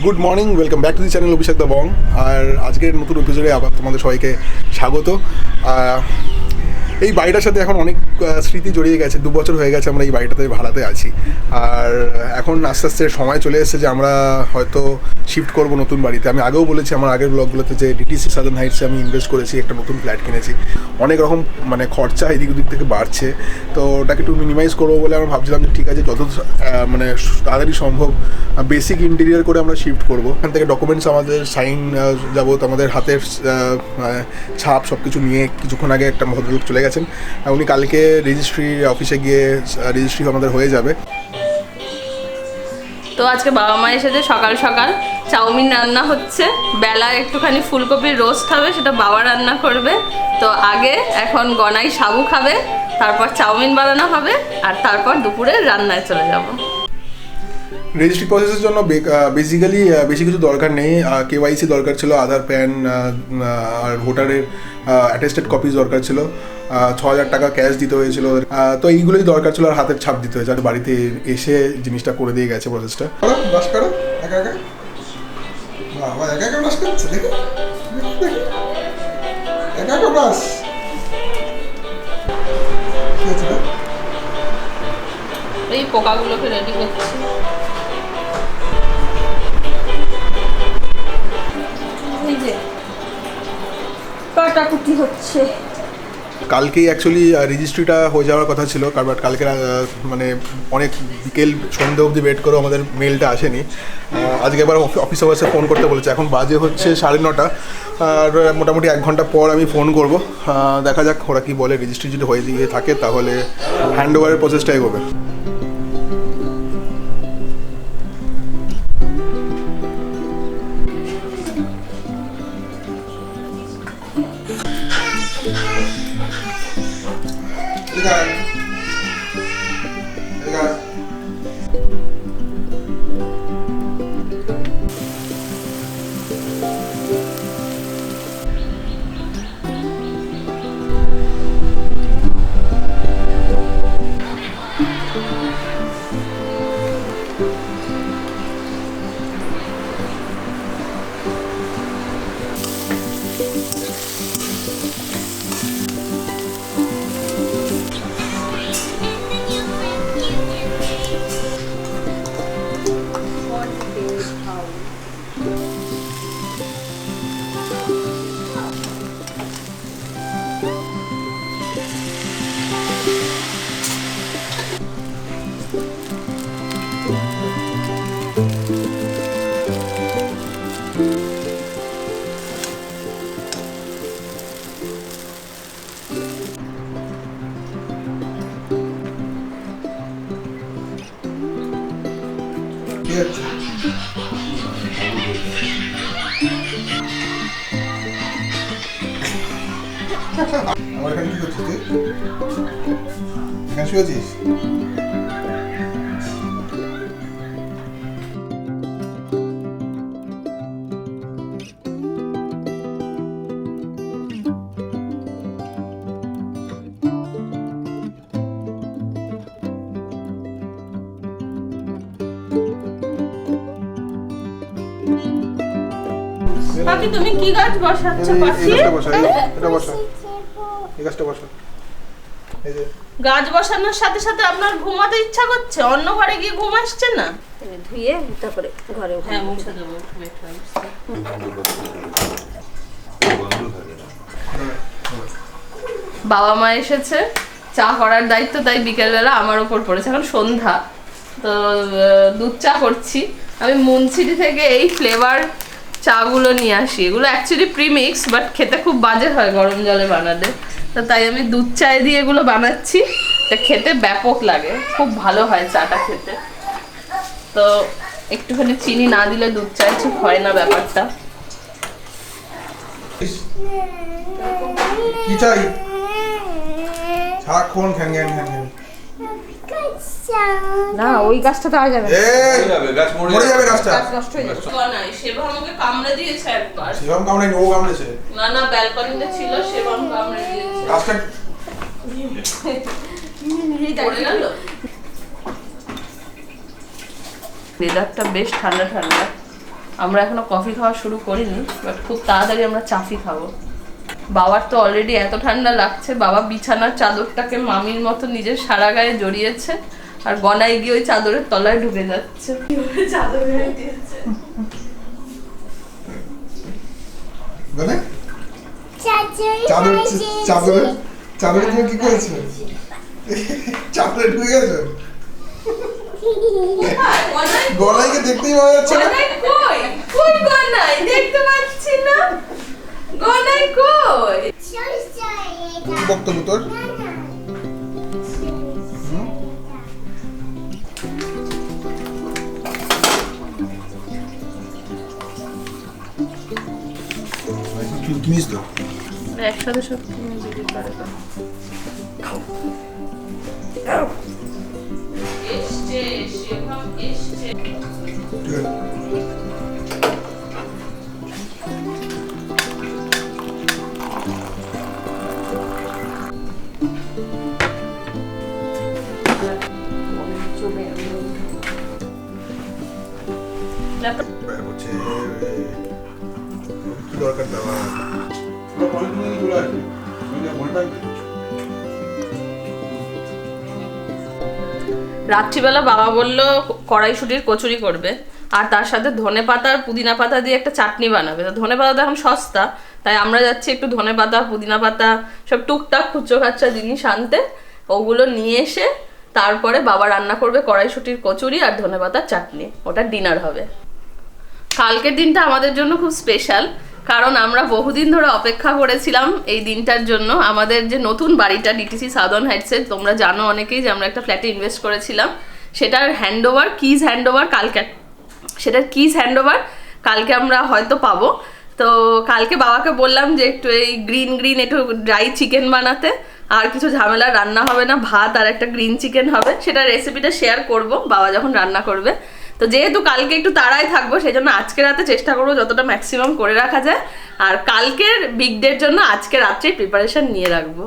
Good morning, welcome back to the channel Abhishek da Bong. আর আজকের নতুন এপিসোডে আবার তোমাদের সবাইকে স্বাগত। এই বাড়িটার সাথে এখন অনেক স্মৃতি জড়িয়ে গেছে। 2 বছর হয়ে গেছে আমরা এই বাড়িটাতে ভাড়াতে আছি। আর এখন আস্তে আস্তে সময় চলে এসেছে যে আমরা হয়তো শিফট করব নতুন বাড়িতে। আমি আগেও বলেছি আমার আগের ব্লগগুলোতে যে ডিটিসি সাদার্ন হাইটসে আমি ইনভেস্ট করেছি, একটা নতুন ফ্ল্যাট কিনেছি। অনেক রকম খরচা এদিক ওদিক থেকে বাড়ছে, তো ওটাকে একটু মিনিমাইজ করবো বলে আমরা ভাবছিলাম যে ঠিক আছে যত তাড়াতাড়ি সম্ভব বেসিক ইন্টেরিয়ার করে আমরা শিফট করবো। এখান থেকে ডকুমেন্টস আমাদের সাইন যাবত আমাদের হাতের ছাপ সব কিছু নিয়ে কিছুক্ষণ আগে একটা ভদ্রলোক চলে গেছেন। উনি কালকে রেজিস্ট্রি অফিসে গিয়ে রেজিস্ট্রি আমাদের হয়ে যাবে। তো আজকে বাবা মা এসেছে, সকাল সকাল চাউমিন রান্না হচ্ছে, বেলা একটুখানি ফুলকপির রোস্ট হবে, সেটা বাবা রান্না করবে। তো আগে এখন গনাই সাবু খাবে, তারপর চাউমিন বানানো হবে, আর তারপর দুপুরে রান্নায় চলে যাব। রেজিস্ট্রি প্রসেসের জন্য বেসিক্যালি বেশি কিছু দরকার নেই। কেওয়াইসি দরকার ছিল, আধার, প্যান আর ভোটারের অ্যাটেস্টেড কপিজ দরকার ছিল, 6,000 টাকা ক্যাশ দিতে হয়েছিল। তো এইগুলোই দরকার ছিল, আর হাতের ছাপ দিতে হয়েছে। আর বাড়িতে এসে জিনিসটা করে দিয়ে গেছে প্রসেসটা। এই পোকাগুলোকে রেডি করছি। কাটাকুটি হচ্ছে। কালকেই অ্যাকচুয়ালি রেজিস্ট্রিটা হয়ে যাওয়ার কথা ছিল, কারণ কালকে অনেক বিকেল সন্ধ্যে অবধি ওয়েট করেও আমাদের মেলটা আসেনি। আজকে এবার অফিস আওয়ার্সে ফোন করতে বলেছে। এখন বাজে হচ্ছে 9:30, আর মোটামুটি 1 ঘন্টা পর আমি ফোন করব। দেখা যাক ওরা কী বলে। রেজিস্ট্রি যদি হয়ে দিয়ে থাকে তাহলে হ্যান্ড ওভারের প্রসেসটা এগোবে। আমার এখানে কি করছিস তুই? এখানে শুয়েছিস? বাকি তুমি কি গাছ বসাচ্ছ পাশে? এটা বসা, এই গাছটা বসা। এই যে গাছ বসানোর সাথে সাথে আপনার ঘুমাতে ইচ্ছা করছে, অন্য ঘরে গিয়ে ঘুম আসছে না? ধুয়ে তারপরে ঘরে হ্যাঁ মুছে দেবো। বাবা মা এসেছে, চা করার দায়িত্ব তাই বিকেলবেলা আমার উপর পড়েছে। এখন সন্ধ্যা, তো দুধ চা করছি। আমি মুনসিটি থেকে এই ফ্লেভার চাগুলো নিয়ে আসি। এগুলো অ্যাকচুয়ালি প্রিমিক্স, বাট খেতে খুব বাজে হয় গরম জলে বানালে। তো তাই আমি দুধ চায় দিয়ে এগুলো বানাচ্ছি। এটা খেতে ব্যাপক লাগে, খুব ভালো হয় চাটা খেতে। তো একটুখানি চিনি না দিলে দুধ চায় ঠিক হয় না ব্যাপারটা। কি চাই? সারাক্ষণ খ্যান খ্যান খ্যান খ্যান। না ওই গাছটা তো আর যাবে মরে যাবে গাছটা। গাছ নষ্ট হয়ে যাবে। নাই, সেবা আমাকে কামড়ে দিয়েছে একবার। শিবম কামড়ায়নি, ও কামড়েছে। না ব্যালকনিতে ছিল, সেবম কামড়ে দিয়েছে। গাছটা পড়ে গেল। ওয়েদারটা বেশ ঠান্ডা ঠান্ডা। আমরা এখনো কফি খাওয়া শুরু করিনি, বাট খুব তাড়াতাড়ি আমরা চাফি খাবো। বাবার তো অলরেডি এত ঠান্ডা লাগছে, বাবা বিছানার চাদরটাকে মামির মতো নিজের সারা গায়ে জড়িয়েছে, আর গনায় গিয়ে ওই চাদরের তলায় ঢুকে যাচ্ছে। চাদর গায়ে দিয়েছে। চাদরে তুমি কি করেছো? চাদরে ঢুকে গেছো? গলাইকে দেখতেই পাওয়া যাচ্ছে না। কই গনাই দেখতে পাচ্ছি না, গনাই কই? বক্তব্য তোর কিমিস তো একসাথে সব দিতে পারে। এসছে শিবম এসছে। দরকার দেওয়া রাত্রিবেলা বাবা বলল কড়াইশুটির কচুরি করবে, আর তার সাথে ধনেপাতা আর পুদিনা পাতা দিয়ে একটা চাটনি বানাবে। তো ধনেপাতা তো এখন সস্তা, তাই আমরা যাচ্ছি একটু ধনেপাতা পুদিনা পাতা সব টুকটাক খুচরো খাচ্চা জিনিস আনতে। ওগুলো নিয়ে এসে তারপরে বাবা রান্না করবে কড়াইশুটির কচুরি আর ধনেপাতার চাটনি, ওটা ডিনার হবে। কালকের দিনটা আমাদের জন্য খুব স্পেশাল, কারণ আমরা বহুদিন ধরে অপেক্ষা করেছিলাম এই দিনটার জন্য। আমাদের যে নতুন বাড়িটা ডিটিসি সাউদার্ন হাইটসে, তোমরা জানো অনেকেই যে আমরা একটা ফ্ল্যাটে ইনভেস্ট করেছিলাম, সেটার কিজ হ্যান্ডওভার কালকে, সেটার কিজ হ্যান্ডওভার কালকে আমরা হয়তো পাবো। তো কালকে বাবাকে বললাম যে একটু এই গ্রিন একটু ড্রাই চিকেন বানাতে, আর কিছু ঝামেলা রান্না হবে না, ভাত আর একটা গ্রিন চিকেন হবে। সেটা রেসিপিটা শেয়ার করব বাবা যখন রান্না করবে। তো যেহেতু কালকে একটু তাড়ায় থাকবো, সেই জন্য আজকে রাতে চেষ্টা করবো যতটা ম্যাক্সিমাম করে রাখা যায়, আর কালকের বিগ ডের জন্য আজকে রাত্রে প্রিপারেশন নিয়ে রাখবো।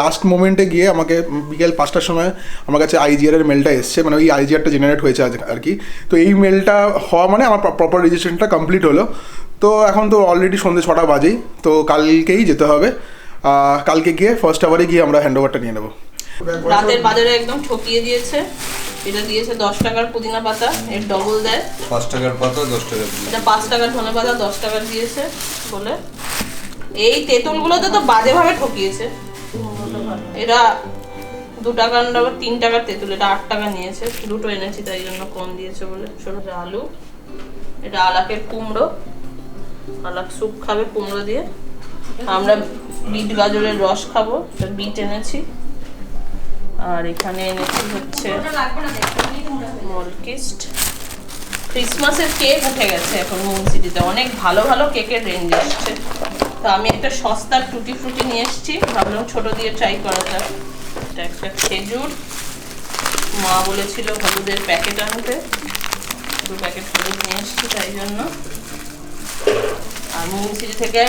লাস্ট মোমেন্টে গিয়ে আমাকে বিকেল 5টার সময় আমার কাছে আইজিআর এর মেলটা এসছে, মানে ওই আইজিআরটা জেনারেট হয়েছে আর কি। তো এই মেলটা হওয়া মানে আমার প্রপার রেজিস্ট্রেশনটা কমপ্লিট হলো। তো এখন তো অলরেডি সন্ধ্যে 6টা বাজেই, তো কালকেই যেতে হবে। কালকে গিয়ে ফার্স্ট আওয়ারে গিয়ে আমরা হ্যান্ডওভারটা নিয়ে নেবো। রাতের বাজারে একদম ঠকিয়ে দিয়েছে। এটা দিয়েছে 10 টাকার পুদিনা পাতা, এর ডবল দেয় 5 টাকার পাতা 10 টাকা। এটা 5 টাকার ধনে পাতা 10 টাকা দিয়েছে বলে। এই তেঁতুলগুলোতে তো বাজেভাবে ঠকিয়েছে। এরা 2 টাকার আবার 3 টাকার তেঁতুল, এটা 8 টাকা নিয়েছে। দুটো এনেছি তাই জন্য কম দিয়েছে বলে। ছোটো আলু, এটা আলাকের কুমড়ো, আলাক স্যুপ খাবে কুমড়ো দিয়ে। আমরা বিট গাজরের রস খাবো, বিট এনেছি। আর এখানে এনেছি হচ্ছে মলকিস্ট। ক্রিসমাসের কেক উঠে গেছে এখন মুন সিটিতে, অনেক ভালো ভালো কেকের রেঞ্জ এসছে। তো আমি একটা সস্তার টুটি ফ্রুটি নিয়ে এসেছি, ভাবলাম ছোট দিয়ে ট্রাই করা যাক। এটা একটা খেজুর, মা বলেছিল হলুদের প্যাকেট আনতে, 2 প্যাকেট হলুদ নিয়ে এসেছি তাই জন্য। আর মুন সিটি থেকে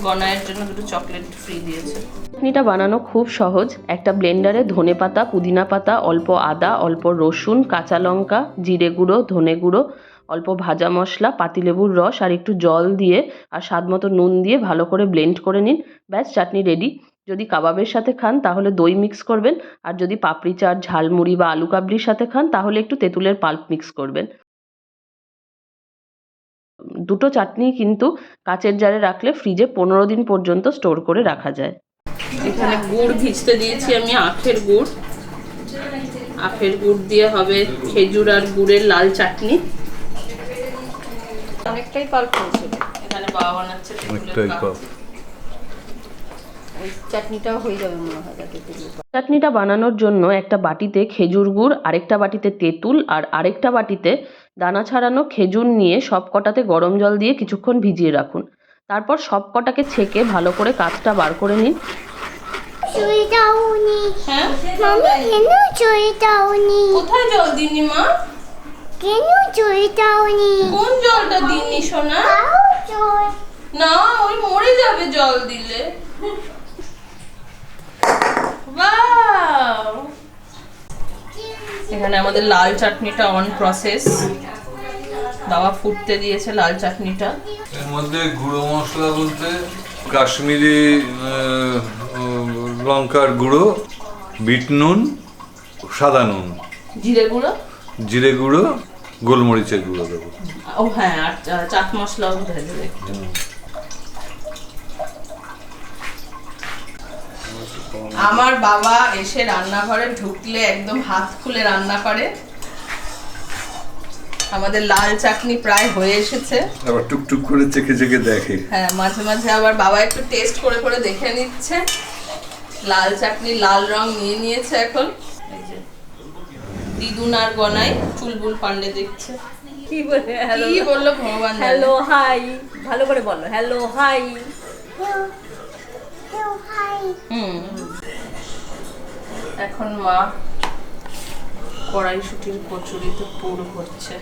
গনায়ের জন্য 2 চকলেট ফ্রি দিয়েছে। চাটনিটা বানানো খুব সহজ। একটা ব্লেন্ডারে ধনেপাতা পুদিনা পাতা, অল্প আদা, অল্প রসুন, কাঁচা লঙ্কা, জিরে গুঁড়ো, ধনে গুঁড়ো, অল্প ভাজা মশলা, পাতিলেবুর রস আর একটু জল দিয়ে আর স্বাদ মতো নুন দিয়ে ভালো করে ব্লেন্ড করে নিন। ব্যাস, চাটনি রেডি। যদি কাবাবের সাথে খান তাহলে দই মিক্স করবেন, আর যদি পাপড়ি চাট, ঝালমুড়ি বা আলু কাবলির সাথে খান তাহলে একটু তেঁতুলের পাল্প মিক্স করবেন। দুটো চাটনি কিন্তু কাচের জারে রাখলে ফ্রিজে 15 দিন পর্যন্ত স্টোর করে রাখা যায়। এখানে গুড় ভিজতে দিয়েছি আমি, আখের গুড়। আখের গুড় দিয়ে হবে খেজুর আর গুড়ের লাল চাটনি। অনেকটাই পাল্প হয়েছে। এখানে বাবা বানাচ্ছে অনেকটাই পাপ। ওই চাটনিটাও হয়ে যাবে মনে হয় যাতে তেঁতুল। চাটনিটা বানানোর জন্য একটা বাটিতে খেজুর গুড়, আরেকটা বাটিতে তেঁতুল আর আরেকটা বাটিতে দানা ছাড়ানো খেজুর নিয়ে সব কটাতে গরম জল দিয়ে কিছুক্ষণ ভিজিয়ে রাখুন। তারপর সব কটাকে ছেঁকে ভালো করে কাঁচটা বার করে নিন। হ্যাঁ, কোথায় জল দিনি মা? কোন জলটা দিনি সোনা? না, ওই মরে যাবে জল দিলে। ওয়াও! এখানে আমাদের লাল চাটনিটা অন প্রসেস। বাবা ফুটতে দিয়েছে লাল চাটনিটা। এর মধ্যে গুঁড়ো মশলা বলতে কাশ্মীরি লঙ্কার গুঁড়ো, বিট নুন, সাদা নুন, জিরে গুঁড়ো, গোলমরিচের গুঁড়ো দেবো। ও হ্যাঁ, আর চাট মশলাও ঢেলে দেবে একটু। আমার বাবা এসে রান্নাঘরে ঢুকলে একদম হাত খুলে রান্না করে। আমাদের লাল চাটনি প্রায় হয়ে এসেছে। আবার টুকটুক করে চেখে চেখে দেখে। হ্যাঁ, মাঝে মাঝে আবার বাবা একটু টেস্ট করে করে দেখে নিচ্ছে। লাল চাটনি লাল রং নিয়ে নিয়েছে এখন। এই যে দিদুন আর গনাই চুলবুল পান্ডে দেখছে। কি বলে হ্যালো, কি বললো ভগবান জানে। হ্যালো হাই, ভালো করে বলো হ্যালো হাই। এখন মা কড়াইশুটির কচুরিতে পুর ভরছে।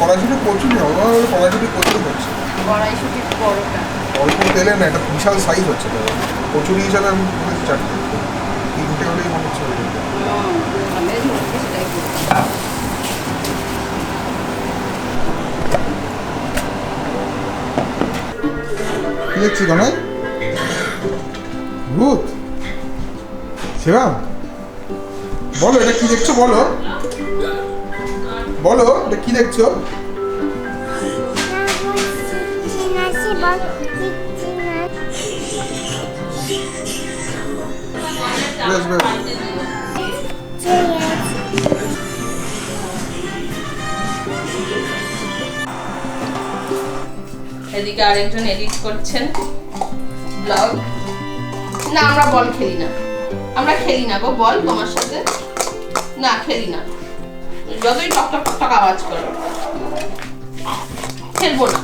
কড়াইশুটি কচুরি হবে, কড়াইশুটি কচুরি হচ্ছে কড়াইশুটির পরোটা। অল্প তেলে না, একটা বিশাল সাইজ হচ্ছে তো। কচুরি হিসাবে আমি বলেছি চারটে, তিনটে হলেই মনে হচ্ছে হয়ে যাবে। কি দেখছি গনাই? ভূত? শিবাম বলো এটা কি দেখছো, বলো বলো এটা কি দেখছো? বেশ বেশ। এদিকে আরেকজন এডিট করছেন ব্লগ। না আমরা বল খেলি না, আমরা খেলি না গো বল তোমার সাথে। না খেলি না, যতই টক টক টক টক আওয়াজ করো। খেলবো না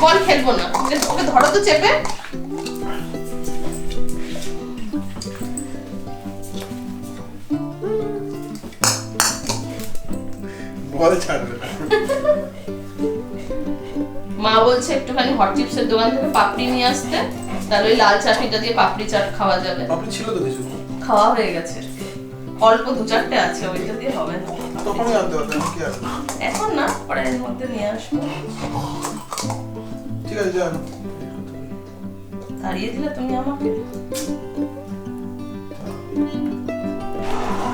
বল, খেলবো না। ওকে ধরো তো চেপে। বল ছাড়বে না। মা বলছে একটুখানি হট চিপসের দোকান থেকে পাপড়ি নিয়ে আসতে, তাহলে ওই লাল চাটনিটা দিয়ে পাপড়ি চাট খাওয়া যাবে। আপনি ছিল তো কিছু, খাওয়া হয়ে গেছে, অল্প দু চারটে আছে, ওইটা দিয়ে হবে না। তখনই আনতে হবে, কি আছে? এখন না, পরে এর মধ্যে নিয়ে আসবো। ঠিক আছে যান। তাড়িয়ে দিলে তুমি আমাকে।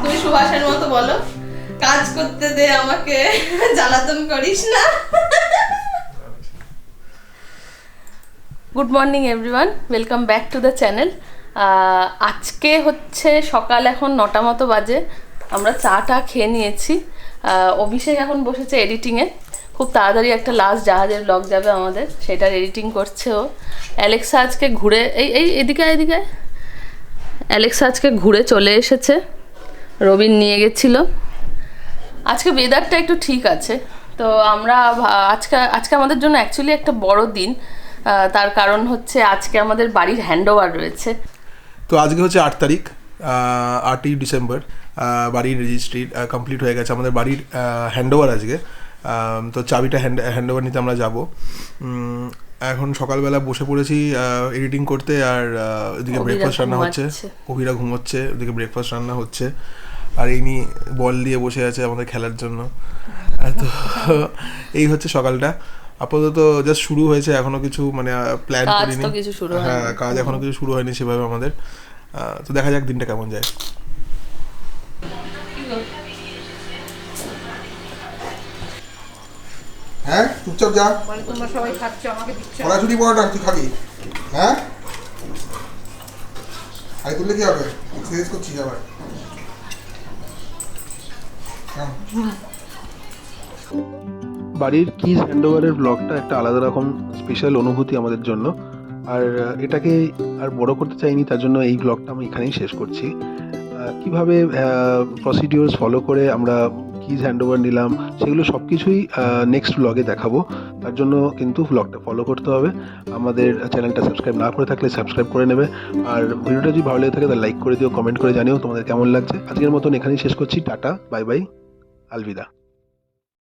তুমি সুভাষের মতো বলো, কাজ করতে দে আমাকে, জ্বালাতন করিস না। Good morning everyone, welcome back to the channel. আজকে হচ্ছে সকাল এখন 9টা মতো বাজে। আমরা চাটা খেয়ে নিয়েছি। অভিষেক এখন বসেছে এডিটিংয়ে। খুব তাড়াতাড়ি একটা লাস্ট জাহাজের ব্লগ যাবে আমাদের, সেটার এডিটিং করছে ও। অ্যালেক্সা আজকে ঘুরে এদিকে অ্যালেক্সা আজকে ঘুরে চলে এসেছে, রবিন নিয়ে গেছিল। আজকে ওয়েদারটা একটু ঠিক আছে, তো আমরা আজকে আমাদের জন্য অ্যাকচুয়ালি একটা বড় দিন। তার কারণ হচ্ছে আজকে আমাদের বাড়ির হ্যান্ডওভার রয়েছে। তো আজকে হচ্ছে 8 তারিখ, 8ই ডিসেম্বর। বাড়ির রেজিস্ট্রি কমপ্লিট হয়ে গেছে, আমাদের বাড়ির হ্যান্ডওভার আজকে। তো চাবিটা হ্যান্ডওভার নিতে আমরা যাব। এখন সকালবেলা বসে পড়েছি এডিটিং করতে, আর ওদিকে ব্রেকফাস্ট রান্না হচ্ছে। অভিরা ঘুমোচ্ছে, ওদিকে ব্রেকফাস্ট রান্না হচ্ছে, আর ইনি বল দিয়ে বসে আছে আমাদের খেলার জন্য। তো এই হচ্ছে সকালটা। আপাতত জাস্ট শুরু হয়েছে, এখনো কিছু মানে প্ল্যান করিনি। হ্যাঁ, কাজ এখনো কিছু শুরু হয়নি সেভাবে আমাদের। তো দেখা যাক দিনটা কেমন যায়। হ্যাঁ চুপচাপ যা, তোমরা সবাই খাচ্ছ, আমাকে দিচ্ছ। কড়াইশুটি পরোটা তুই খাবি? হ্যাঁ আই তুললে কি হবে? এক্সারসাইজ করছিস আবার? বাড়ির কিজ হ্যান্ডওভারের ব্লগটা একটা আলাদা রকম স্পেশাল অনুভূতি আমাদের জন্য, আর এটাকে আর বড় করতে চাইনি, তার জন্য এই ব্লগটা আমি এখানেই শেষ করছি। কিভাবে প্রসিডিওরস ফলো করে আমরা কিজ হ্যান্ডওভার নিলাম, সেগুলো সব কিছুই নেক্সট ব্লগে দেখাবো। তার জন্য কিন্তু ব্লগটা ফলো করতে হবে। আমাদের চ্যানেলটা সাবস্ক্রাইব না করে থাকলে সাবস্ক্রাইব করে নেবে। আর ভিডিওটা যদি ভালো লেগে থাকে তাহলে লাইক করে দিও, কমেন্ট করে জানিও তোমাদের কেমন লাগছে। আজকের মতন এখানেই শেষ করছি। Tata, bye bye, Alvida.